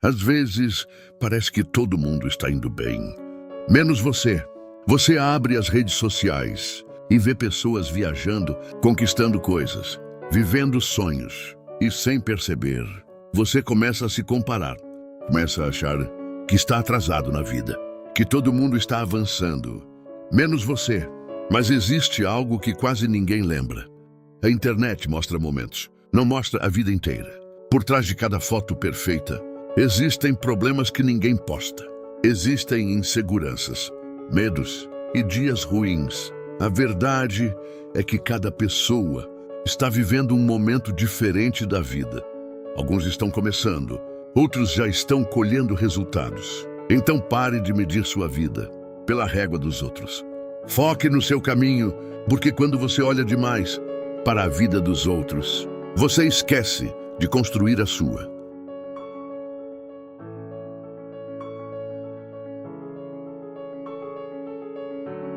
Às vezes, parece que todo mundo está indo bem, menos você. Você abre as redes sociais e vê pessoas viajando, conquistando coisas, vivendo sonhos. E sem perceber, você começa a se comparar. Começa a achar que está atrasado na vida, que todo mundo está avançando, menos você. Mas existe algo que quase ninguém lembra. A internet mostra momentos, não mostra a vida inteira. Por trás de cada foto perfeita, existem problemas que ninguém posta. Existem inseguranças, medos e dias ruins. A verdade é que cada pessoa está vivendo um momento diferente da vida. Alguns estão começando, outros já estão colhendo resultados. Então pare de medir sua vida pela régua dos outros. Foque no seu caminho, porque quando você olha demais para a vida dos outros, você esquece de construir a sua.